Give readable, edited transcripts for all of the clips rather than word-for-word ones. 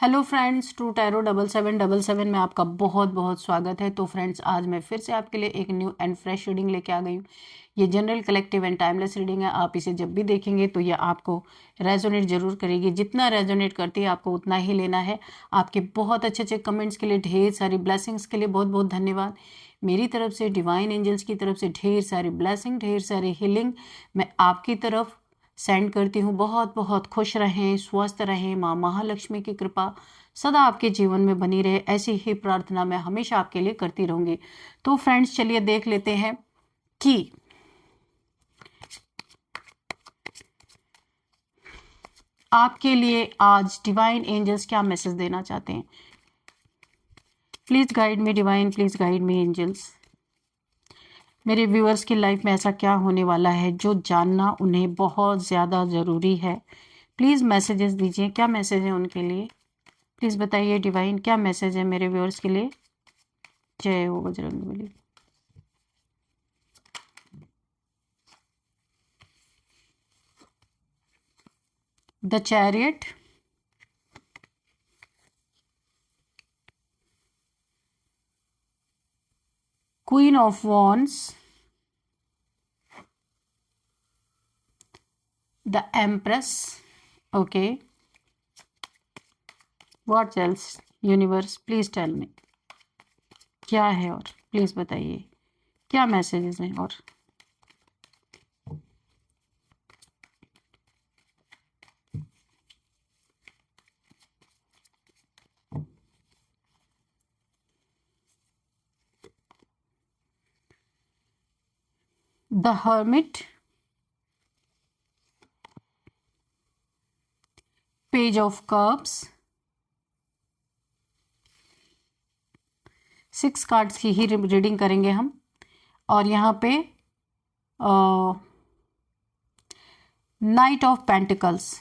Hello friends, true tarot 7777 में आपका बहुत बहुत स्वागत है। तो फ्रेंड्स, आज मैं फिर से आपके लिए एक न्यू एंड फ्रेश रीडिंग लेके आ गई हूँ। ये general, collective and timeless reading है। आप इसे जब भी देखेंगे तो ये आपको रेजोनेट जरूर करेगी। जितना रेजोनेट करती है आपको उतना ही लेना है। आपके बहुत अच्छे अच्छे कमेंट्स के लिए, ढेर सारी ब्लेसिंग्स के लिए बहुत बहुत धन्यवाद। मेरी तरफ से, डिवाइन एंजल्स की तरफ से ढेर सारी ब्लेसिंग, ढेर सारी हीलिंग मैं आपकी तरफ सेंड करती हूँ। बहुत बहुत खुश रहें, स्वस्थ रहें। माँ महालक्ष्मी की कृपा सदा आपके जीवन में बनी रहे, ऐसी ही प्रार्थना मैं हमेशा आपके लिए करती रहूंगी। तो फ्रेंड्स, चलिए देख लेते हैं कि आपके लिए आज डिवाइन एंजल्स क्या मैसेज देना चाहते हैं। Please guide me divine, please guide me angels. मेरे व्यूअर्स की लाइफ में ऐसा क्या होने वाला है जो जानना उन्हें बहुत ज़्यादा ज़रूरी है। प्लीज़ मैसेजेस दीजिए, क्या मैसेज है उनके लिए। प्लीज़ बताइए डिवाइन, क्या मैसेज है मेरे व्यूअर्स के लिए। जय हो Bajrangbali. The chariot, queen of wands, the empress. Okay, what else universe, please tell me क्या है, और प्लीज बताइए क्या मैसेजेस हैं। और the hermit, page of cups. 6 cards की ही रीडिंग करेंगे हम। और यहाँ पे नाइट ऑफ पेंटिकल्स,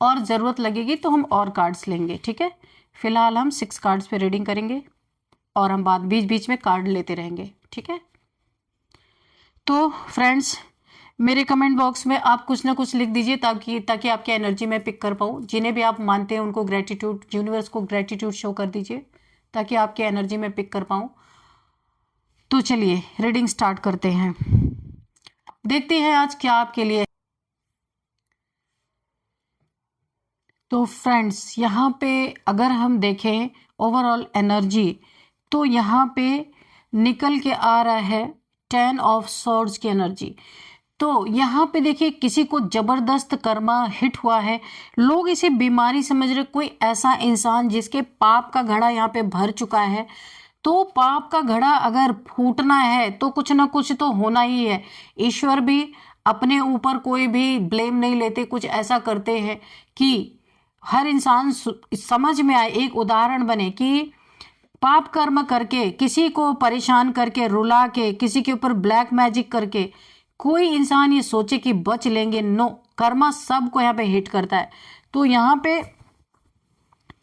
और ज़रूरत लगेगी तो हम और कार्ड्स लेंगे, ठीक है। फिलहाल हम 6 कार्ड्स पे रीडिंग करेंगे और हम बाद बीच बीच में कार्ड लेते रहेंगे, ठीक है। तो फ्रेंड्स, मेरे कमेंट बॉक्स में आप कुछ ना कुछ लिख दीजिए ताकि आपकी एनर्जी मैं पिक कर पाऊँ। जिन्हें भी आप मानते हैं उनको ग्रेटिट्यूड, यूनिवर्स को ग्रेटिट्यूड शो कर दीजिए ताकि आपकी एनर्जी में पिक कर पाऊँ। तो चलिए रीडिंग स्टार्ट करते हैं, देखते हैं आज क्या आपके लिए। तो फ्रेंड्स, यहाँ पे अगर हम देखें ओवरऑल एनर्जी, तो यहाँ पे निकल के आ रहा है 10 ऑफ सॉर्ड्स की एनर्जी। तो यहाँ पे देखिए, किसी को जबरदस्त कर्मा हिट हुआ है। लोग इसे बीमारी समझ रहे, कोई ऐसा इंसान जिसके पाप का घड़ा यहाँ पे भर चुका है। तो पाप का घड़ा अगर फूटना है तो कुछ ना कुछ तो होना ही है। ईश्वर भी अपने ऊपर कोई भी ब्लेम नहीं लेते, कुछ ऐसा करते हैं कि हर इंसान समझ में आए, एक उदाहरण बने कि पाप कर्म करके, किसी को परेशान करके, रुला के, किसी के ऊपर ब्लैक मैजिक करके कोई इंसान ये सोचे कि बच लेंगे, नो। कर्मा सबको यहाँ पे हिट करता है। तो यहाँ पे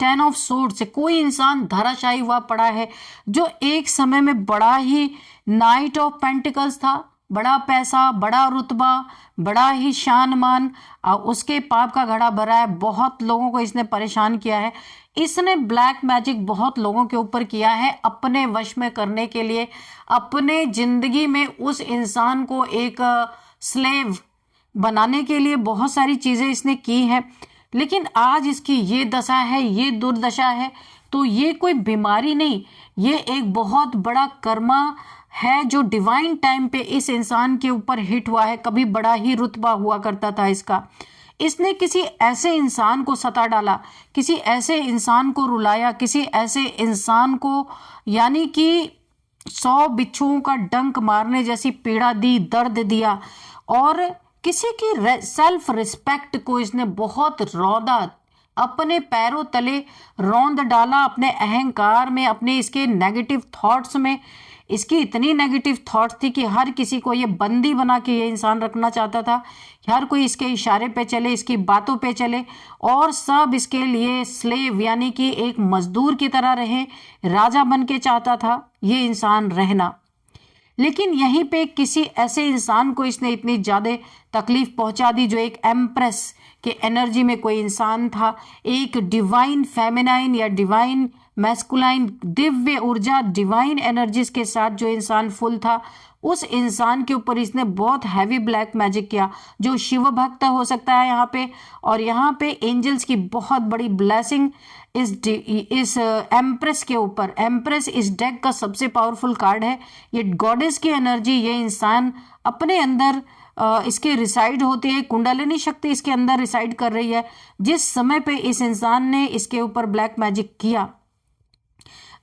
10 ऑफ सोर्ड से कोई इंसान धराशायी हुआ पड़ा है जो एक समय में बड़ा ही नाइट ऑफ पेंटिकल्स था, बड़ा पैसा, बड़ा रुतबा, बड़ा ही शान मान, उसके पाप का घड़ा भरा है। बहुत लोगों को इसने परेशान किया है। इसने ब्लैक मैजिक बहुत लोगों के ऊपर किया है अपने वश में करने के लिए। अपने जिंदगी में उस इंसान को एक स्लेव बनाने के लिए बहुत सारी चीजें इसने की हैं। लेकिन आज इसकी ये दशा है, ये दुर्दशा है। तो ये कोई बीमारी नहीं, ये एक बहुत बड़ा कर्मा है जो डिवाइन टाइम पे इस इंसान के ऊपर हिट हुआ है। कभी बड़ा ही रुतबा हुआ करता था इसका। इसने किसी ऐसे इंसान को सता डाला, किसी ऐसे इंसान को रुलाया, किसी ऐसे इंसान को यानी कि 100 बिच्छुओं का डंक मारने जैसी पीड़ा दी, दर्द दिया। और किसी की सेल्फ रिस्पेक्ट को इसने बहुत रौंदा, अपने पैरों तले रौंद डाला, अपने अहंकार में, अपने इसके नेगेटिव थॉट्स में। इसकी इतनी नेगेटिव थॉट्स थी कि हर किसी को ये बंदी बना के ये इंसान रखना चाहता था। हर कोई इसके इशारे पे चले, इसकी बातों पे चले, और सब इसके लिए स्लेव यानी कि एक मजदूर की तरह रहे। राजा बन के चाहता था ये इंसान रहना। लेकिन यहीं पे किसी ऐसे इंसान को इसने इतनी ज़्यादा तकलीफ पहुंचा दी, जो एक एम्प्रेस के एनर्जी में कोई इंसान था, एक डिवाइन फेमिनाइन या डिवाइन मैस्कुलाइन दिव्य ऊर्जा डिवाइन एनर्जीज के साथ जो इंसान फुल था, उस इंसान के ऊपर इसने बहुत हैवी ब्लैक मैजिक किया, जो शिव भक्त हो सकता है यहाँ पे। और यहाँ पे एंजल्स की बहुत बड़ी ब्लेसिंग इस एम्प्रेस के ऊपर। एम्प्रेस इस डेक का सबसे पावरफुल कार्ड है। ये गॉडेस की एनर्जी ये इंसान अपने अंदर इसके रिसाइड होती है, कुंडलिनी शक्ति इसके अंदर रिसाइड कर रही है। जिस समय पे इस इंसान ने इसके ऊपर ब्लैक मैजिक किया,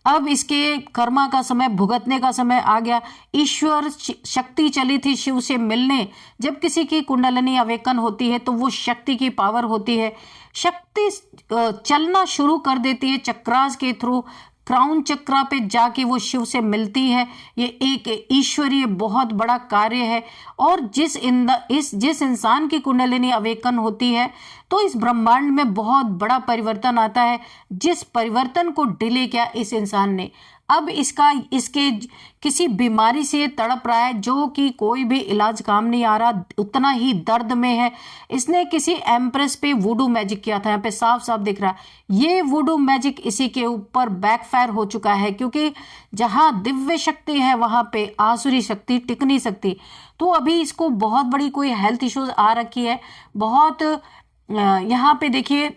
अब इसके कर्मा का समय, भुगतने का समय आ गया। ईश्वर शक्ति चली थी शिव से मिलने। जब किसी की कुंडलिनी अवेकन होती है तो वो शक्ति की पावर होती है। शक्ति चलना शुरू कर देती है चक्रास के थ्रू, क्राउन चक्रा पे जाके वो शिव से मिलती है। ये एक ईश्वरीय बहुत बड़ा कार्य है। और जिस इंसान की कुंडलिनी अवेकन होती है तो इस ब्रह्मांड में बहुत बड़ा परिवर्तन आता है, जिस परिवर्तन को डिले किया इस इंसान ने। अब इसके किसी बीमारी से तड़प रहा है जो कि कोई भी इलाज काम नहीं आ रहा, उतना ही दर्द में है। इसने किसी एम्प्रेस पे वुडू मैजिक किया था, यहाँ पे साफ साफ दिख रहा है। ये वुडू मैजिक इसी के ऊपर बैकफायर हो चुका है, क्योंकि जहां दिव्य शक्ति है वहां पे आसुरी शक्ति टिक नहीं सकती। तो अभी इसको बहुत बड़ी कोई हेल्थ इश्यूज आ रखी है, बहुत। यहाँ पे देखिए,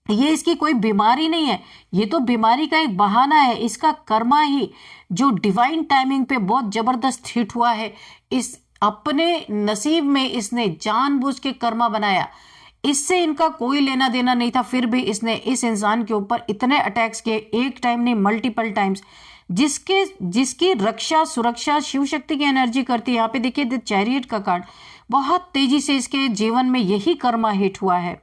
ये इसकी कोई बीमारी नहीं है, ये तो बीमारी का एक बहाना है। इसका कर्मा ही जो डिवाइन टाइमिंग पे बहुत जबरदस्त हिट हुआ है, इस अपने नसीब में इसने जानबूझ के कर्मा बनाया। इससे इनका कोई लेना देना नहीं था, फिर भी इसने इस इंसान के ऊपर इतने अटैक्स किए, एक टाइम नहीं मल्टीपल टाइम्स, जिसकी रक्षा सुरक्षा शिव शक्ति की एनर्जी करती है। यहाँ पे देखिए द चैरियट का कार्ड, बहुत तेजी से इसके जीवन में यही कर्मा हिट हुआ है।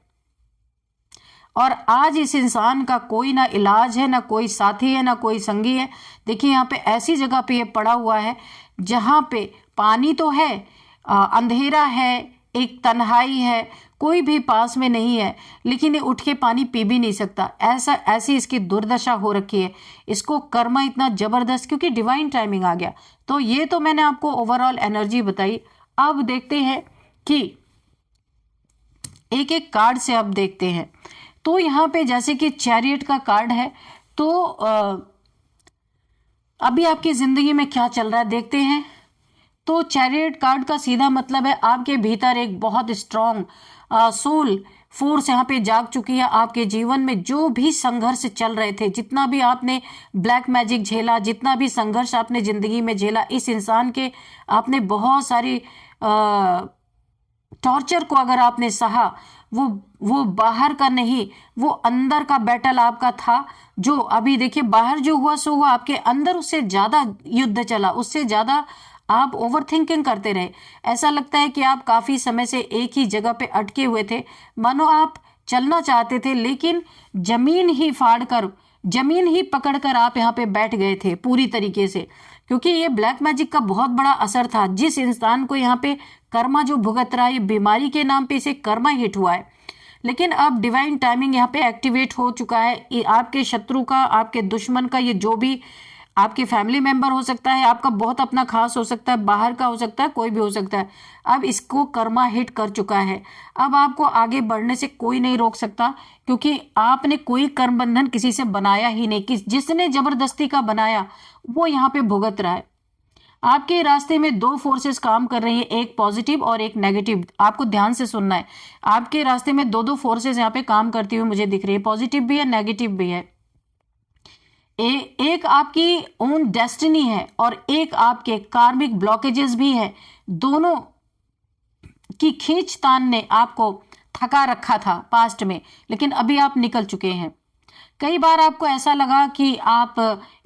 और आज इस इंसान का कोई ना इलाज है, ना कोई साथी है, ना कोई संगी है। देखिए यहाँ पे ऐसी जगह पे ये पड़ा हुआ है जहां पे पानी तो है, अंधेरा है, एक तन्हाई है, कोई भी पास में नहीं है, लेकिन ये उठ के पानी पी भी नहीं सकता। ऐसी इसकी दुर्दशा हो रखी है। इसको कर्मा इतना जबरदस्त, क्योंकि डिवाइन टाइमिंग आ गया। तो ये तो मैंने आपको ओवरऑल एनर्जी बताई। अब देखते हैं कि एक एक कार्ड से अब देखते हैं। तो यहाँ पे जैसे कि चैरियट का कार्ड है, तो अभी आपकी जिंदगी में क्या चल रहा है देखते हैं। तो चैरियट कार्ड का सीधा मतलब है आपके भीतर एक बहुत स्ट्रॉन्ग सोल फोर्स यहाँ पे जाग चुकी है। आपके जीवन में जो भी संघर्ष चल रहे थे, जितना भी आपने ब्लैक मैजिक झेला, जितना भी संघर्ष आपने जिंदगी में झेला, इस इंसान के आपने बहुत सारी टॉर्चर को अगर आपने सहा, वो बाहर का नहीं, वो अंदर का बैटल आपका था। जो अभी देखिए बाहर जो हुआ सो हुआ, आपके अंदर उससे ज्यादा युद्ध चला, उससे ज्यादा आप ओवर थिंकिंग करते रहे। ऐसा लगता है कि आप काफी समय से एक ही जगह पे अटके हुए थे, मानो आप चलना चाहते थे लेकिन जमीन ही पकड़कर आप यहाँ पे बैठ गए थे पूरी तरीके से, क्योंकि ये ब्लैक मैजिक का बहुत बड़ा असर था। जिस इंसान को यहाँ पे कर्मा जो भुगत रहा है, बीमारी के नाम पे इसे कर्मा हिट हुआ है, लेकिन अब डिवाइन टाइमिंग यहाँ पे एक्टिवेट हो चुका है। आपके शत्रु का, आपके दुश्मन का, ये जो भी आपके फैमिली मेंबर हो सकता है, आपका बहुत अपना खास हो सकता है, बाहर का हो सकता है, कोई भी हो सकता है, अब इसको कर्मा हिट कर चुका है। अब आपको आगे बढ़ने से कोई नहीं रोक सकता, क्योंकि आपने कोई कर्म बंधन किसी से बनाया ही नहीं। जिसने जबरदस्ती का बनाया वो यहाँ पे भुगत रहा है। आपके रास्ते में दो फोर्सेस काम कर रही है, एक पॉजिटिव और एक नेगेटिव। आपको ध्यान से सुनना है। आपके रास्ते में दो फोर्सेस यहाँ पे काम करती हुई मुझे दिख रही है, पॉजिटिव भी है, नेगेटिव भी है। एक आपकी ओन डेस्टिनी है और एक आपके कार्मिक ब्लॉकेजेस भी है। दोनों की खींचतान ने आपको थका रखा था पास्ट में, लेकिन अभी आप निकल चुके हैं। कई बार आपको ऐसा लगा कि आप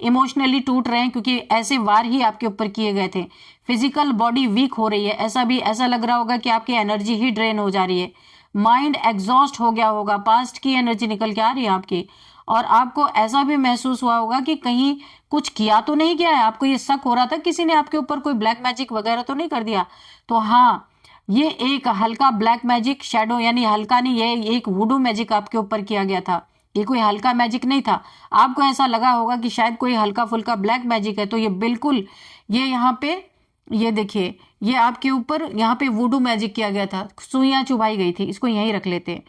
इमोशनली टूट रहे हैं, क्योंकि ऐसे वार ही आपके ऊपर किए गए थे। फिजिकल बॉडी वीक हो रही है, ऐसा लग रहा होगा कि आपकी एनर्जी ही ड्रेन हो जा रही है। माइंड एग्जॉस्ट हो गया होगा, पास्ट की एनर्जी निकल के आ रही है आपकी। और आपको ऐसा भी महसूस हुआ होगा कि कहीं कुछ किया तो नहीं किया है। आपको ये शक हो रहा था किसी ने आपके ऊपर कोई ब्लैक मैजिक वगैरह तो नहीं कर दिया। तो हाँ, ये एक हल्का ब्लैक मैजिक शैडो, यानी हल्का नहीं, ये एक वुडू मैजिक आपके ऊपर किया गया था। ये कोई हल्का मैजिक नहीं था। आपको ऐसा लगा होगा कि शायद कोई हल्का फुल्का ब्लैक मैजिक है, तो ये बिल्कुल, ये यहाँ पे, ये देखिए, ये आपके ऊपर यहाँ पे वुडू मैजिक किया गया था, सुइयां चुभाई गई थी। इसको यहीं रख लेते हैं।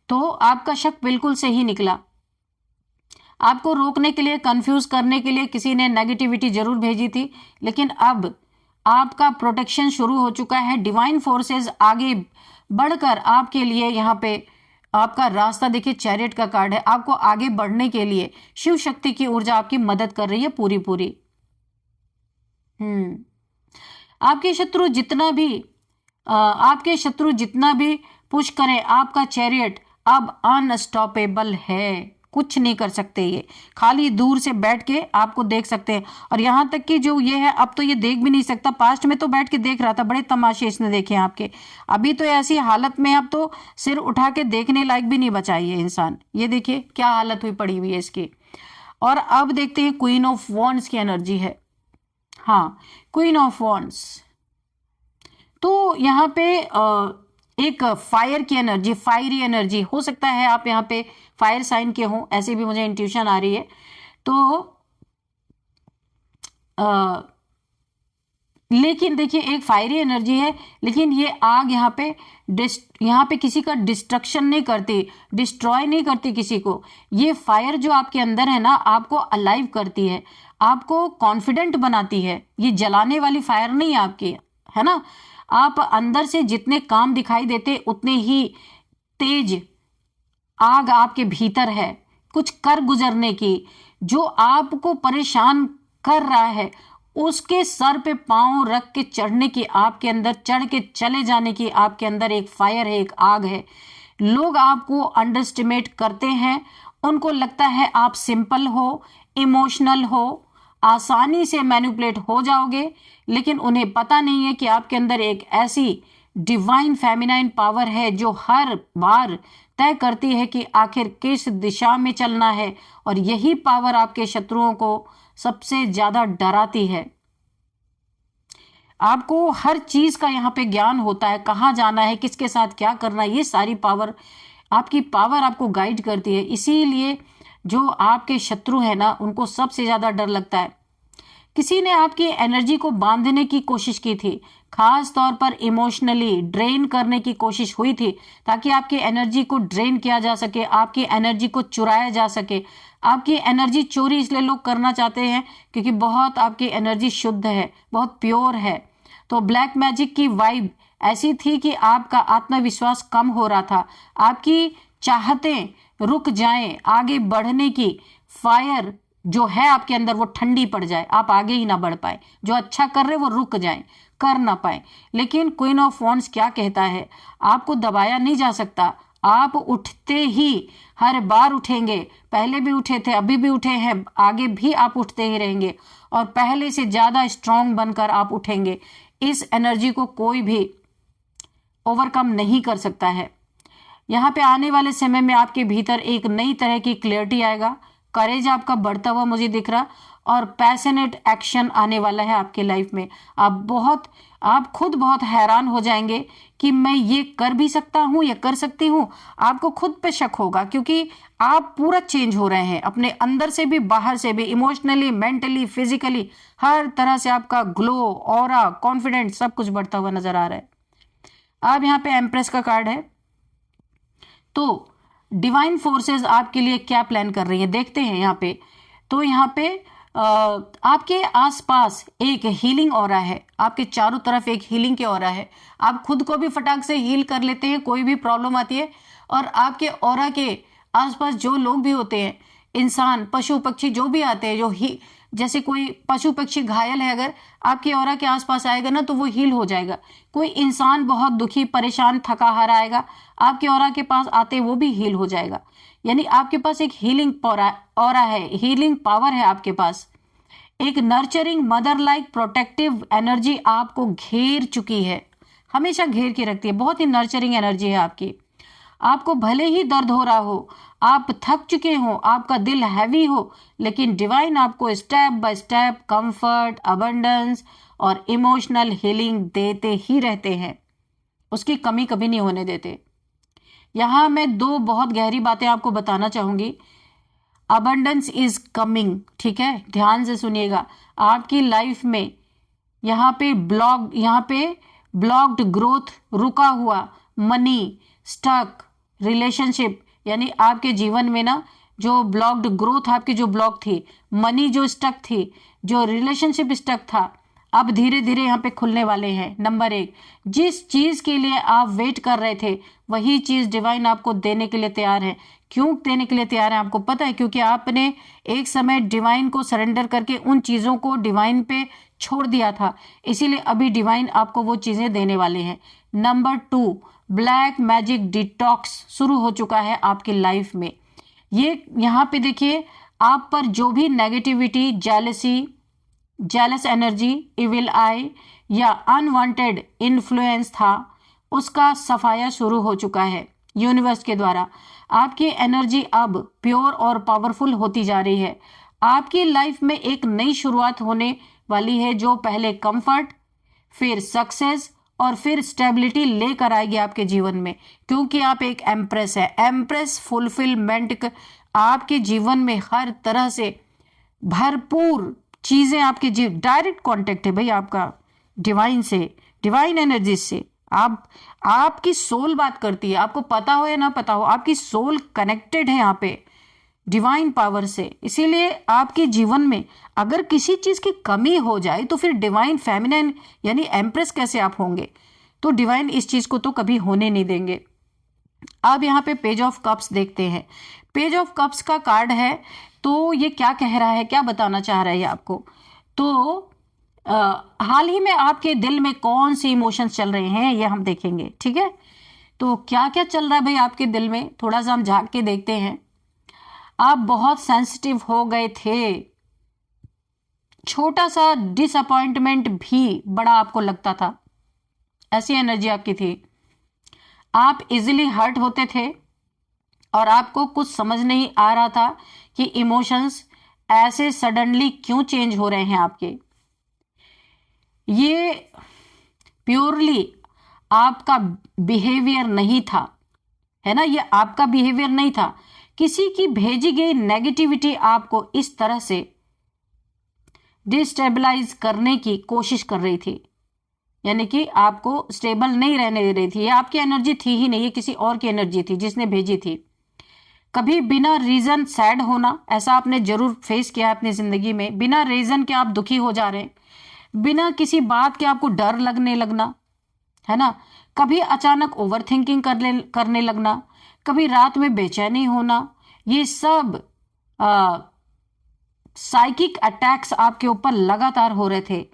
तो आपका शक बिल्कुल सही निकला। आपको रोकने के लिए, कंफ्यूज करने के लिए किसी ने नेगेटिविटी जरूर भेजी थी, लेकिन अब आपका प्रोटेक्शन शुरू हो चुका है। डिवाइन फोर्सेस आगे बढ़कर आपके लिए यहाँ पे आपका रास्ता, देखिए चैरियट का कार्ड है, आपको आगे बढ़ने के लिए शिव शक्ति की ऊर्जा आपकी मदद कर रही है पूरी पूरी। आपके शत्रु जितना भी पुश करें, आपका चैरियट अब अनस्टॉपेबल है, कुछ नहीं कर सकते। ये खाली दूर से बैठ के आपको देख सकते हैं। और यहां तक कि जो ये है, अब तो ये देख भी नहीं सकता। पास्ट में तो बैठ के देख रहा था, बड़े तमाशे इसने देखे आपके। अभी तो ऐसी हालत में, अब तो सिर उठा के देखने लायक भी नहीं बचा ये इंसान। ये देखिए क्या हालत हुई पड़ी हुई है इसकी। और अब देखते हैं क्वीन ऑफ वॉन्ड्स की एनर्जी है। हाँ, क्वीन ऑफ वॉन्ड्स, तो यहाँ पे एक फायर की एनर्जी, फायरी एनर्जी हो सकता है। आप यहाँ पे फायर साइन के हों, ऐसे भी मुझे इंट्यूशन आ रही है। तो लेकिन देखिए, एक फायरी एनर्जी है, लेकिन ये आग यहाँ पे किसी का डिस्ट्रक्शन नहीं करती, डिस्ट्रॉय नहीं करती किसी को। ये फायर जो आपके अंदर है ना, आपको अलाइव करती है, आपको कॉन्फिडेंट बनाती है। ये जलाने वाली फायर नहीं है आपकी, है ना। आप अंदर से जितने काम दिखाई देते, उतने ही तेज आग आपके भीतर है कुछ कर गुजरने की। जो आपको परेशान कर रहा है, उसके सर पे पांव रख के चढ़ने की आपके अंदर, चढ़ के चले जाने की आपके अंदर एक फायर है, एक आग है। लोग आपको अंडरस्टिमेट करते हैं, उनको लगता है आप सिंपल हो, इमोशनल हो, आसानी से मैनिपुलेट हो जाओगे, लेकिन उन्हें पता नहीं है कि आपके अंदर एक ऐसी डिवाइन फेमिनाइन पावर है जो हर बार तय करती है कि आखिर किस दिशा में चलना है। और यही पावर आपके शत्रुओं को सबसे ज्यादा डराती है। आपको हर चीज का यहाँ पे ज्ञान होता है, कहाँ जाना है, किसके साथ क्या करना है। ये सारी पावर, आपकी पावर आपको गाइड करती है। इसीलिए जो आपके शत्रु है ना, उनको सबसे ज्यादा डर लगता है। किसी ने आपकी एनर्जी को बांधने की कोशिश की थी, खास तौर पर इमोशनली ड्रेन करने की कोशिश हुई थी, ताकि आपकी एनर्जी को ड्रेन किया जा सके, आपकी एनर्जी को चुराया जा सके। आपकी एनर्जी चोरी इसलिए लोग करना चाहते हैं क्योंकि बहुत आपकी एनर्जी शुद्ध है, बहुत प्योर है। तो ब्लैक मैजिक की वाइब ऐसी थी कि आपका आत्मविश्वास कम हो रहा था, आपकी चाहतें रुक जाएं, आगे बढ़ने की फायर जो है आपके अंदर वो ठंडी पड़ जाए, आप आगे ही ना बढ़ पाए, जो अच्छा कर रहे वो रुक जाए, कर ना पाए। लेकिन क्वीन ऑफ वॉन्ड्स क्या कहता है, आपको दबाया नहीं जा सकता। आप उठते ही हर बार उठेंगे, पहले भी उठे थे, अभी भी उठे हैं, आगे भी आप उठते ही रहेंगे और पहले से ज्यादा स्ट्रांग बनकर आप उठेंगे। इस एनर्जी को कोई भी ओवरकम नहीं कर सकता है। यहाँ पे आने वाले समय में आपके भीतर एक नई तरह की क्लियरिटी आएगा, करेज आपका बढ़ता हुआ मुझे दिख रहा, और पैशनेट एक्शन आने वाला है आपके लाइफ में। आप खुद बहुत हैरान हो जाएंगे कि मैं ये कर भी सकता हूँ, ये कर सकती हूँ। आपको खुद पे शक होगा क्योंकि आप पूरा चेंज हो रहे हैं, अपने अंदर से भी, बाहर से भी, इमोशनली, मेंटली, फिजिकली, हर तरह से आपका ग्लो, ऑरा, कॉन्फिडेंस सब कुछ बढ़ता हुआ नजर आ रहा है। अब यहाँ पे एम्प्रेस का कार्ड है। तो डिवाइन फोर्सेस आपके लिए क्या प्लान कर रही है देखते हैं यहाँ पे। तो यहाँ पे आपके आसपास एक हीलिंग ऑरा है, आपके चारों तरफ एक हीलिंग के ऑरा है। आप खुद को भी फटाक से हील कर लेते हैं, कोई भी प्रॉब्लम आती है। और आपके ऑरा के आसपास जो लोग भी होते हैं, इंसान, पशु पक्षी जो भी आते हैं, जैसे कोई पशु पक्षी घायल है, अगर आपके ऑरा के आसपास आएगा ना तो वो हील हो जाएगा। कोई इंसान बहुत दुखी, परेशान, थका हारा आएगा, आपके ऑरा के पास आते वो भी हील हो जाएगा। यानी आपके पास एक हीलिंग ऑरा है, हीलिंग पावर है आपके पास। एक nurturing, mother like, protective energy आपको घेर चुकी है, हमेशा घेर के रखती है। बहुत ही नर्चरिंग एनर्जी है आपकी। आपको भले ही दर्द हो रहा हो, आप थक चुके हो, आपका दिल हैवी हो, लेकिन डिवाइन आपको step by step comfort, abundance और इमोशनल हीलिंग देते ही रहते हैं, उसकी कमी कभी नहीं होने देते। यहाँ मैं दो बहुत गहरी बातें आपको बताना चाहूंगी। अबंडेंस इज कमिंग, ठीक है, ध्यान से सुनिएगा। आपकी लाइफ में यहाँ पे ब्लॉक्ड ग्रोथ, रुका हुआ मनी, स्टक रिलेशनशिप, यानी आपके जीवन में ना जो ब्लॉक्ड ग्रोथ आपकी जो ब्लॉक थी, मनी जो स्टक थी, जो रिलेशनशिप स्टक था, अब धीरे धीरे यहाँ पे खुलने वाले हैं। नंबर 1, जिस चीज के लिए आप वेट कर रहे थे वही चीज डिवाइन आपको देने के लिए तैयार है। क्यों देने के लिए तैयार है आपको पता है? क्योंकि आपने एक समय डिवाइन को सरेंडर करके उन चीजों को डिवाइन पे छोड़ दिया था, इसीलिए अभी डिवाइन आपको वो चीजें देने वाले हैं। नंबर 2, ब्लैक मैजिक डिटॉक्स शुरू हो चुका है आपकी लाइफ में। ये यहाँ पे देखिए, आप पर जो भी नेगेटिविटी, जेलस एनर्जी, इविल आई या अनवांटेड इन्फ्लुएंस था, उसका सफाया शुरू हो चुका है यूनिवर्स के द्वारा। आपकी एनर्जी अब प्योर और पावरफुल होती जा रही है। आपकी लाइफ में एक नई शुरुआत होने वाली है जो पहले कंफर्ट, फिर सक्सेस और फिर स्टेबिलिटी लेकर आएगी आपके जीवन में, क्योंकि आप एक एम्प्रेस है। एम्प्रेस फुलफिलमेंट आपके जीवन में हर तरह से भरपूर चीजें आपके डायरेक्ट कांटेक्ट है भाई आपका डिवाइन से, डिवाइन एनर्जी से। आपकी सोल बात करती है, आपको पता हो या ना पता हो, आपकी सोल कनेक्टेड है यहाँ पे डिवाइन पावर से। इसीलिए आपके जीवन में अगर किसी चीज की कमी हो जाए तो फिर डिवाइन फेमिनिन यानी एम्प्रेस कैसे आप होंगे? तो डिवाइन इस चीज को तो कभी होने नहीं देंगे। अब यहाँ पे पेज ऑफ कप्स देखते हैं। पेज ऑफ कप्स का कार्ड है, तो ये क्या कह रहा है, क्या बताना चाह रहा है ये आपको? तो हाल ही में आपके दिल में कौन से इमोशंस चल रहे हैं ये हम देखेंगे, ठीक है? तो क्या क्या चल रहा है भाई आपके दिल में, थोड़ा सा हम झांक के देखते हैं। आप बहुत सेंसिटिव हो गए थे, छोटा सा डिसअपॉइंटमेंट भी बड़ा आपको लगता था, ऐसी एनर्जी आपकी थी। आप इजीली हर्ट होते थे और आपको कुछ समझ नहीं आ रहा था कि इमोशंस ऐसे सडनली क्यों चेंज हो रहे हैं आपके। ये प्योरली आपका बिहेवियर नहीं था, है ना, ये आपका बिहेवियर नहीं था। किसी की भेजी गई नेगेटिविटी आपको इस तरह से डिस्टेबलाइज करने की कोशिश कर रही थी, यानी कि आपको स्टेबल नहीं रहने दे रही थी। ये आपकी एनर्जी थी ही नहीं, ये किसी और की एनर्जी थी जिसने भेजी थी। कभी बिना रीजन सैड होना, ऐसा आपने जरूर फेस किया अपनी जिंदगी में। बिना रीजन के आप दुखी हो जा रहे हैं, बिना किसी बात के आपको डर लगने लगना, है ना। कभी अचानक ओवर थिंकिंग करने लगना, कभी रात में बेचैनी होना, ये सब साइकिक अटैक्स आपके ऊपर लगातार हो रहे थे।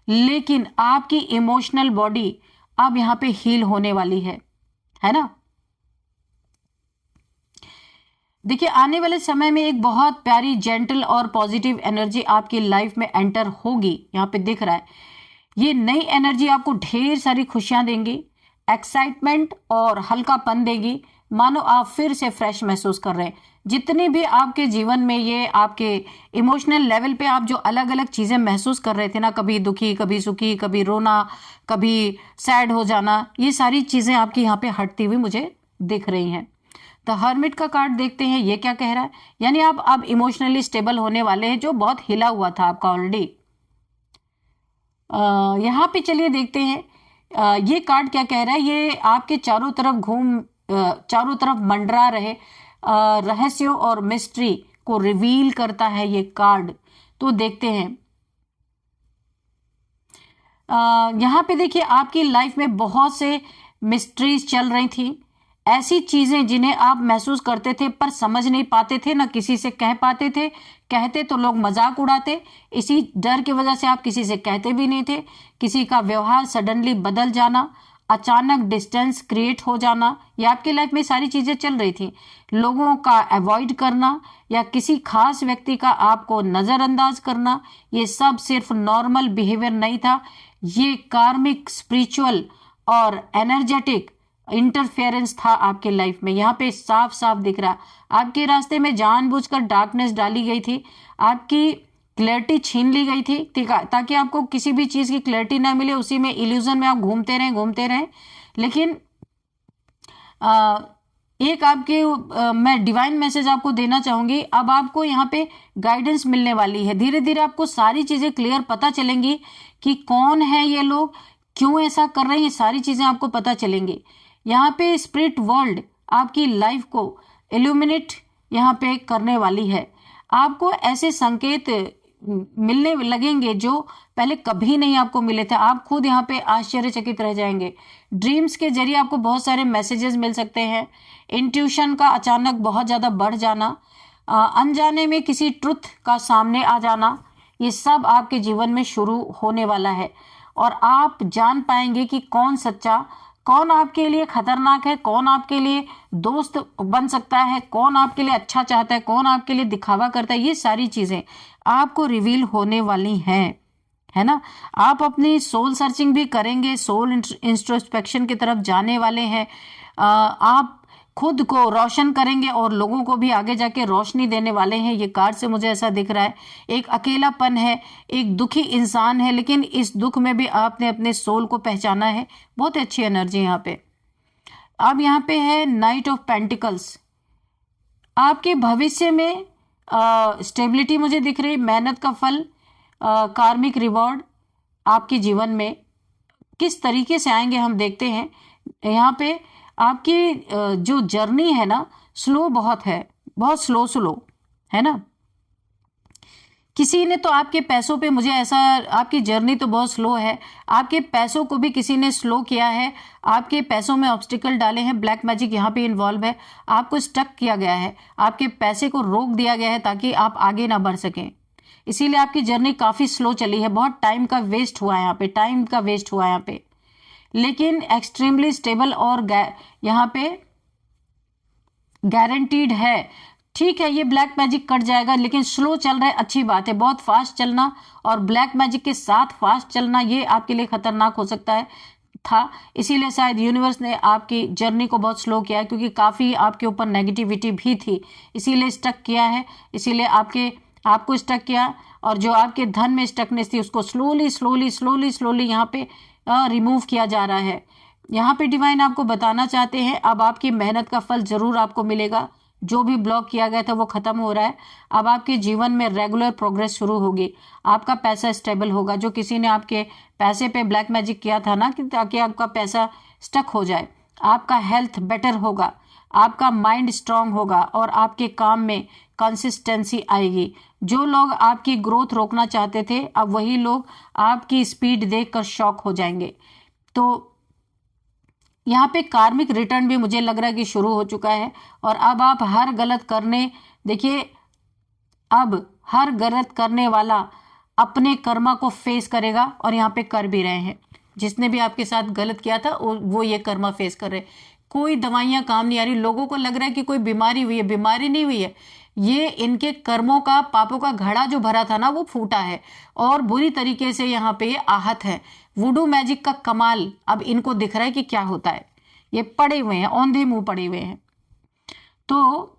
लेकिन आपकी इमोशनल बॉडी अब यहां पे हील होने वाली है ना। देखिए, आने वाले समय में एक बहुत प्यारी, जेंटल और पॉजिटिव एनर्जी आपकी लाइफ में एंटर होगी, यहां पे दिख रहा है। ये नई एनर्जी आपको ढेर सारी खुशियां देंगी, एक्साइटमेंट और हल्कापन देगी, मानो आप फिर से फ्रेश महसूस कर रहे हैं। जितनी भी आपके जीवन में ये आपके इमोशनल लेवल पे आप जो अलग अलग चीजें महसूस कर रहे थे ना, कभी दुखी, कभी सुखी, कभी रोना, कभी सैड हो जाना, ये सारी चीजें आपकी यहाँ पे हटती हुई मुझे दिख रही हैं। द हर्मिट का कार्ड देखते हैं, ये क्या कह रहा है। यानी आप अब इमोशनली स्टेबल होने वाले हैं, जो बहुत हिला हुआ था आपका ऑलरेडी। यहाँ पे चलिए देखते हैं ये कार्ड क्या कह रहा है। ये आपके चारों तरफ मंडरा रहे रहस्यों और मिस्ट्री को रिवील करता है ये कार्ड। तो देखते हैं, यहाँ पे देखिए आपकी लाइफ में बहुत से मिस्ट्रीज चल रही थी, ऐसी चीजें जिन्हें आप महसूस करते थे पर समझ नहीं पाते थे, ना किसी से कह पाते थे। कहते तो लोग मजाक उड़ाते, इसी डर की वजह से आप किसी से कहते भी नहीं थे। किसी का व्यवहार सडनली बदल जाना, अचानक डिस्टेंस क्रिएट हो जाना, ये आपकी लाइफ में सारी चीजें चल रही थी। लोगों का अवॉइड करना या किसी खास व्यक्ति का आपको नजरअंदाज करना, ये सब सिर्फ नॉर्मल बिहेवियर नहीं था, ये कार्मिक, स्पिरिचुअल और एनर्जेटिक इंटरफेरेंस था आपके लाइफ में। यहाँ पे साफ साफ दिख रहा, आपके रास्ते में जानबूझकर डार्कनेस डाली गई थी, आपकी क्लैरिटी छीन ली गई थी, ताकि आपको किसी भी चीज की क्लैरिटी ना मिले, उसी में इल्यूजन में आप घूमते रहें। लेकिन एक आपके मैं डिवाइन मैसेज आपको देना चाहूंगी। अब आपको यहाँ पे गाइडेंस मिलने वाली है, धीरे धीरे आपको सारी चीजें क्लियर पता चलेंगी कि कौन है ये लोग, क्यों ऐसा कर रहे हैं, ये सारी चीजें आपको पता चलेंगी। यहाँ पे स्पिरिट वर्ल्ड आपकी लाइफ को इल्यूमिनेट यहाँ पे करने वाली है। आपको ऐसे संकेत मिलने लगेंगे जो पहले कभी नहीं आपको मिले थे। आप खुद यहाँ पे आश्चर्यचकित रह जाएंगे। ड्रीम्स के जरिए आपको बहुत सारे मैसेजेस मिल सकते हैं। इंट्यूशन का अचानक बहुत ज़्यादा बढ़ जाना, अनजाने में किसी ट्रुथ का सामने आ जाना, ये सब आपके जीवन में शुरू होने वाला है। और आप जान पाएंगे कि कौन सच्चा, कौन आपके लिए खतरनाक है, कौन आपके लिए दोस्त बन सकता है, कौन आपके लिए अच्छा चाहता है, कौन आपके लिए दिखावा करता है। ये सारी चीजें आपको रिवील होने वाली हैं, है ना। आप अपनी सोल सर्चिंग भी करेंगे, सोल इंट्रोस्पेक्शन की तरफ जाने वाले हैं। आप खुद को रोशन करेंगे और लोगों को भी आगे जाके रोशनी देने वाले हैं। ये कार्ड से मुझे ऐसा दिख रहा है। एक अकेलापन है, एक दुखी इंसान है, लेकिन इस दुख में भी आपने अपने सोल को पहचाना है। बहुत अच्छी एनर्जी यहाँ पे। अब यहाँ पे है नाइट ऑफ पेंटिकल्स। आपके भविष्य में स्टेबिलिटी मुझे दिख रही, मेहनत का फल, कार्मिक रिवॉर्ड आपके जीवन में किस तरीके से आएंगे हम देखते हैं। यहाँ पे आपकी जो जर्नी है ना, स्लो बहुत है, बहुत स्लो है ना। किसी ने तो आपके पैसों पे, मुझे ऐसा, आपकी जर्नी तो बहुत स्लो है, आपके पैसों को भी किसी ने स्लो किया है, आपके पैसों में ऑब्स्टिकल डाले हैं, ब्लैक मैजिक यहाँ पे इन्वॉल्व है, आपको स्टक किया गया है, आपके पैसे को रोक दिया गया है ताकि आप आगे ना बढ़ सकें। इसीलिए आपकी जर्नी काफ़ी स्लो चली है, बहुत टाइम का वेस्ट हुआ है यहाँ पे, टाइम का वेस्ट हुआ है यहाँ पे। लेकिन एक्सट्रीमली स्टेबल और यहाँ पे गारंटीड है। ठीक है, ये ब्लैक मैजिक कट जाएगा, लेकिन स्लो चल रहा है, अच्छी बात है। बहुत फास्ट चलना और ब्लैक मैजिक के साथ फास्ट चलना, ये आपके लिए खतरनाक हो सकता है था। इसीलिए शायद यूनिवर्स ने आपकी जर्नी को बहुत स्लो किया है, क्योंकि काफ़ी आपके ऊपर नेगेटिविटी भी थी, इसीलिए स्टक किया है, इसीलिए आपको स्टक किया। और जो आपके धन में स्टकनेस थी उसको स्लोली यहाँ पे रिमूव किया जा रहा है। यहाँ पे डिवाइन आपको बताना चाहते हैं, अब आपकी मेहनत का फल जरूर आपको मिलेगा। जो भी ब्लॉक किया गया था वो खत्म हो रहा है। अब आपके जीवन में रेगुलर प्रोग्रेस शुरू होगी, आपका पैसा स्टेबल होगा। जो किसी ने आपके पैसे पे ब्लैक मैजिक किया था ना, कि ताकि आपका पैसा स्टक हो जाए, आपका हेल्थ बेटर होगा, आपका माइंड स्ट्रांग होगा और आपके काम में कंसिस्टेंसी आएगी। जो लोग आपकी ग्रोथ रोकना चाहते थे, अब वही लोग आपकी स्पीड देखकर शॉक हो जाएंगे। तो यहाँ पे कार्मिक रिटर्न भी मुझे लग रहा है कि शुरू हो चुका है। और अब आप हर गलत करने, देखिए, अब हर गलत करने वाला अपने कर्मा को फेस करेगा, और यहाँ पे कर भी रहे हैं। जिसने भी आपके साथ गलत किया था वो ये कर्मा फेस कर रहे हैं। कोई दवाइयाँ काम नहीं आ रही। लोगों को लग रहा है कि कोई बीमारी हुई है, बीमारी नहीं हुई है, ये इनके कर्मों का, पापों का घड़ा जो भरा था ना, वो फूटा है और बुरी तरीके से यहाँ पे ये आहत है। वुडू मैजिक का कमाल अब इनको दिख रहा है कि क्या होता है। ये पड़े हुए हैं, औंधे मुंह पड़े हुए हैं। तो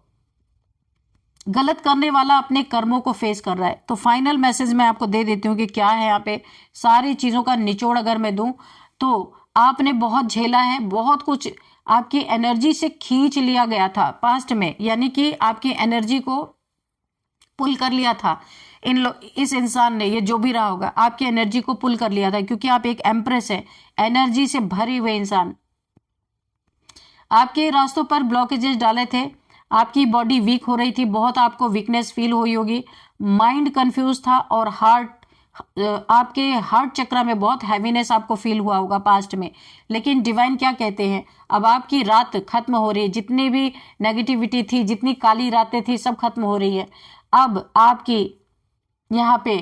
गलत करने वाला अपने कर्मों को फेस कर रहा है। तो फाइनल मैसेज मैं आपको दे देती हूँ कि क्या है यहाँ पे। सारी चीज़ों का निचोड़ अगर मैं दूँ तो आपने बहुत झेला है, बहुत कुछ आपकी एनर्जी से खींच लिया गया था पास्ट में, यानी कि आपकी एनर्जी को पुल कर लिया था इस इंसान ने, ये जो भी रहा होगा, आपकी एनर्जी को पुल कर लिया था, क्योंकि आप एक एम्प्रेस है, एनर्जी से भरे हुए इंसान। आपके रास्तों पर ब्लॉकेजेस डाले थे, आपकी बॉडी वीक हो रही थी, बहुत आपको वीकनेस फील हुई होगी, माइंड कंफ्यूज था और आपके हार्ट चक्र में बहुत हैवीनेस आपको फील हुआ होगा पास्ट में। लेकिन डिवाइन क्या कहते हैं, अब आपकी रात खत्म हो रही है, जितनी भी नेगेटिविटी थी, जितनी काली रातें थी, सब खत्म हो रही है। अब आपकी यहाँ पे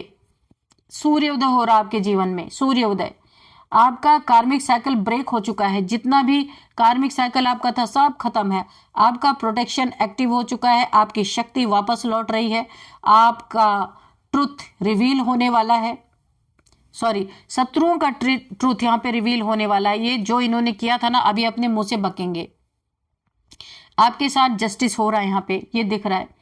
सूर्योदय हो रहा, आपके जीवन में सूर्योदय। आपका कार्मिक साइकिल ब्रेक हो चुका है, जितना भी कार्मिक साइकिल आपका था सब खत्म है। आपका प्रोटेक्शन एक्टिव हो चुका है, आपकी शक्ति वापस लौट रही है, आपका ट्रुथ रिवील होने वाला है। सॉरी, शत्रुओं का ट्रुथ यहाँ पे रिवील होने वाला है। ये जो इन्होंने किया था ना, अभी अपने मुंह से बकेंगे। आपके साथ जस्टिस हो रहा है यहाँ पे, ये दिख रहा है।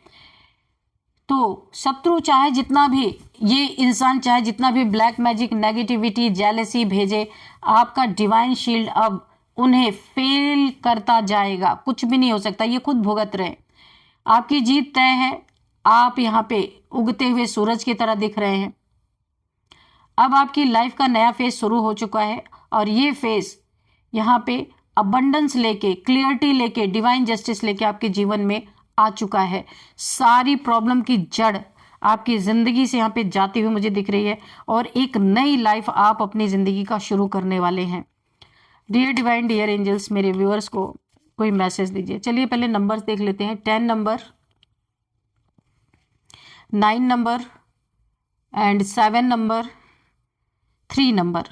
तो शत्रु चाहे जितना भी, ये इंसान चाहे जितना भी ब्लैक मैजिक, नेगेटिविटी, जेलेसी भेजे, आपका डिवाइन शील्ड अब उन्हें फेल करता जाएगा, कुछ भी नहीं हो सकता, ये खुद भुगत रहे। आपकी जीत तय है। आप यहाँ पे उगते हुए सूरज की तरह दिख रहे हैं। अब आपकी लाइफ का नया फेज शुरू हो चुका है और ये फेज यहाँ पे अबंडेंस लेके, क्लियरिटी लेके, डिवाइन जस्टिस लेके आपके जीवन में आ चुका है। सारी प्रॉब्लम की जड़ आपकी जिंदगी से यहाँ पे जाती हुई मुझे दिख रही है और एक नई लाइफ आप अपनी जिंदगी का शुरू करने वाले हैं। डियर डिवाइन, डियर एंजल्स, मेरे व्यूअर्स को कोई मैसेज दीजिए। चलिए पहले नंबर्स देख लेते हैं। 10 number, 9 number and 7 number, 3 number,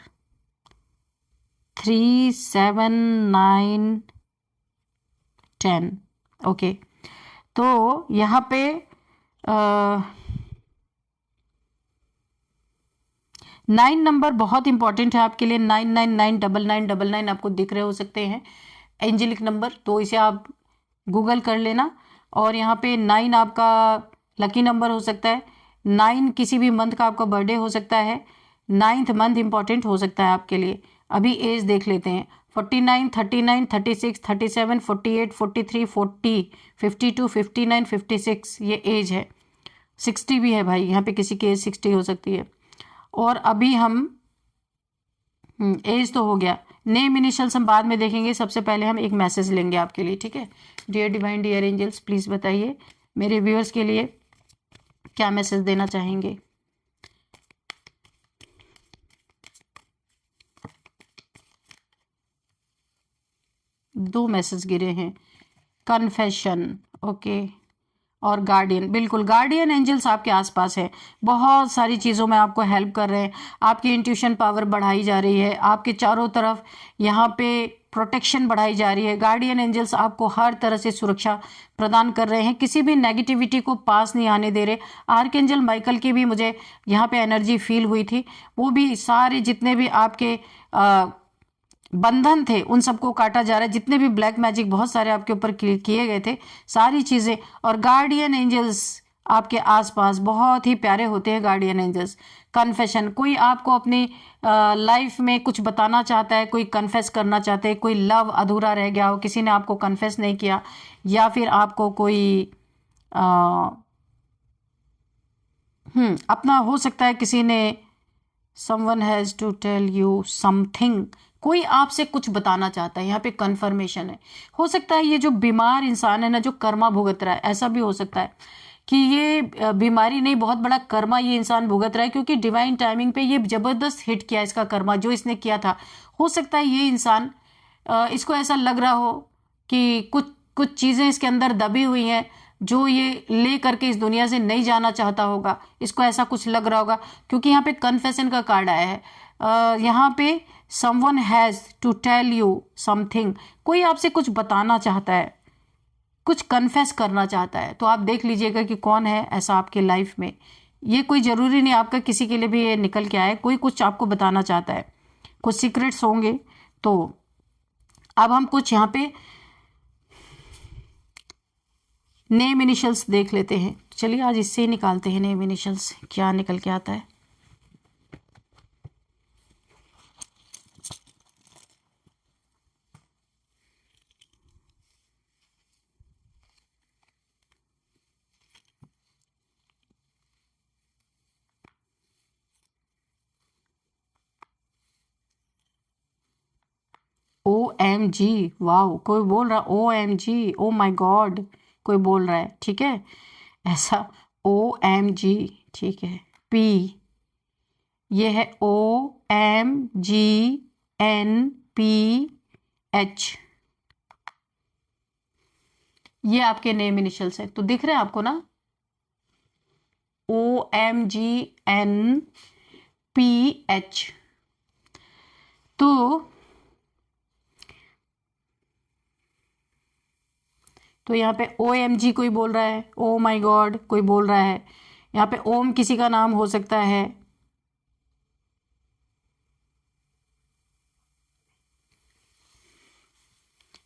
3, 7, 9, 10। Okay, तो यहाँ पे 9 नंबर बहुत इंपॉर्टेंट है आपके लिए। 99999999 आपको दिख रहे हो सकते हैं एंजेलिक नंबर, तो इसे आप गूगल कर लेना। और यहाँ पे 9 आपका लकी नंबर हो सकता है। 9 किसी भी मंथ का आपका बर्थडे हो सकता है। 9th मंथ इंपॉर्टेंट हो सकता है आपके लिए। अभी एज देख लेते हैं। 49, 39, 36, 37, 48, 43, 40, 52, 59, 56 ये एज है। 60 भी है भाई, यहाँ पे किसी की एज 60 हो सकती है। और अभी हम एज तो हो गया, नेम इनिशियल्स हम बाद में देखेंगे। सबसे पहले हम एक मैसेज लेंगे आपके लिए, ठीक है। Dear divine, dear angels, please बताइए मेरे व्यूअर्स के लिए क्या मैसेज देना चाहेंगे। दो मैसेज गिरे हैं, कन्फेशन, ओके, और गार्डियन। बिल्कुल, गार्डियन एंजल्स आपके आसपास है, बहुत सारी चीज़ों में आपको हेल्प कर रहे हैं। आपकी इंट्यूशन पावर बढ़ाई जा रही है, आपके चारों तरफ यहाँ पे प्रोटेक्शन बढ़ाई जा रही है। गार्डियन एंजल्स आपको हर तरह से सुरक्षा प्रदान कर रहे हैं, किसी भी नेगेटिविटी को पास नहीं आने दे रहे। आर्कएंजल माइकल की भी मुझे यहाँ पे एनर्जी फील हुई थी, वो भी सारे जितने भी आपके बंधन थे उन सबको काटा जा रहा है। जितने भी ब्लैक मैजिक बहुत सारे आपके ऊपर किए गए थे, सारी चीज़ें। और गार्डियन एंजल्स आपके आसपास बहुत ही प्यारे होते हैं। गार्डियन एंजल्स, कन्फेशन, कोई आपको अपनी लाइफ में कुछ बताना चाहता है, कोई कन्फेस करना चाहते हैं, कोई लव अधूरा रह गया हो, किसी ने आपको कन्फेस नहीं किया, या फिर आपको कोई अपना हो सकता है किसी ने someone has to tell you something, कोई आपसे कुछ बताना चाहता है। यहाँ पे कन्फर्मेशन है। हो सकता है ये जो बीमार इंसान है ना, जो कर्मा भुगत रहा है, ऐसा भी हो सकता है कि ये बीमारी नहीं, बहुत बड़ा कर्मा ये इंसान भुगत रहा है, क्योंकि डिवाइन टाइमिंग पे ये जबरदस्त हिट किया इसका कर्मा जो इसने किया था। हो सकता है ये इंसान इसको ऐसा लग रहा हो कि कुछ कुछ चीज़ें इसके अंदर दबी हुई हैं जो ये ले करके इस दुनिया से नहीं जाना चाहता होगा। इसको ऐसा कुछ लग रहा होगा, क्योंकि यहाँ पे कन्फेशन का कार्ड आया है। यहाँ पे someone has to tell you something, कोई आपसे कुछ बताना चाहता है, कुछ कन्फेस करना चाहता है। तो आप देख लीजिएगा कि कौन है ऐसा आपके लाइफ में। ये कोई ज़रूरी नहीं आपका किसी के लिए भी ये निकल के आए, कोई कुछ आपको बताना चाहता है, कुछ सीक्रेट्स होंगे। तो अब हम कुछ यहाँ पे नेम इनिशियल्स देख लेते हैं। चलिए आज इससे ही निकालते हैं नेम इनिशियल्स, क्या निकल के आता है। OMG, वाओ, कोई बोल रहा OMG, ओ माय गॉड, कोई बोल रहा है, ठीक है ऐसा। OMG, ठीक है। P, ये है OMGNPH, ये आपके नेम इनिशियल्स हैं, तो दिख रहे हैं आपको ना, OMGNPH। तो यहाँ पे OMG कोई बोल रहा है, ओ माय गॉड कोई बोल रहा है। यहाँ पे ओम किसी का नाम हो सकता है।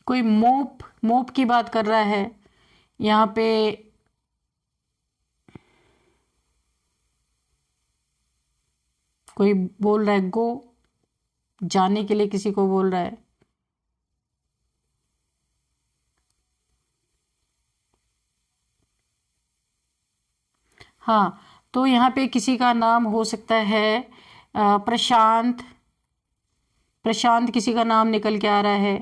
कोई मोप मोप की बात कर रहा है। यहाँ पे कोई बोल रहा है गो, जाने के लिए किसी को बोल रहा है। हाँ, तो यहाँ पे किसी का नाम हो सकता है प्रशांत। प्रशांत किसी का नाम निकल के आ रहा है।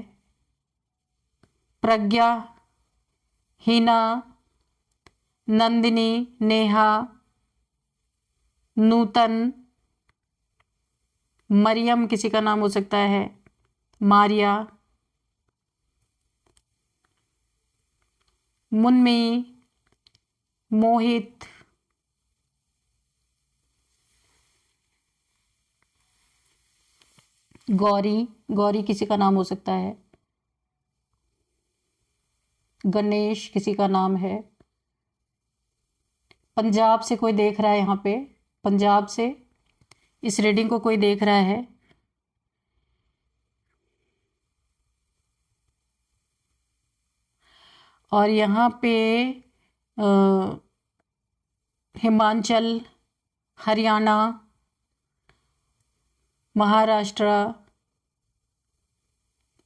प्रज्ञा, हिना, नंदिनी, नेहा, नूतन, मरियम किसी का नाम हो सकता है। मारिया, मुन्मी, मोहित, गौरी, गौरी किसी का नाम हो सकता है। गणेश किसी का नाम है। पंजाब से कोई देख रहा है यहाँ पे, पंजाब से इस रीडिंग को कोई देख रहा है। और यहाँ पे हिमाचल, हरियाणा, महाराष्ट्र,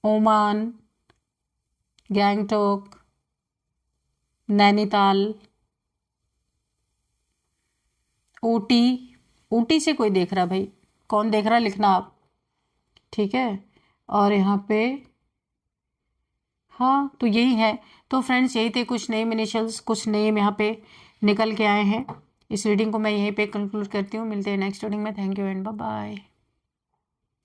ओमान, गैंगटोक, नैनीताल, ऊटी। ऊटी से कोई देख रहा भाई, कौन देख रहा लिखना आप, ठीक है। और यहाँ पे हाँ, तो यही है। तो फ्रेंड्स यही थे कुछ नेम इनिशियल्स, कुछ नेम यहाँ पे निकल के आए हैं। इस रीडिंग को मैं यहीं पे कंक्लूड करती हूँ। मिलते हैं नेक्स्ट रीडिंग में। Thank you and bye bye.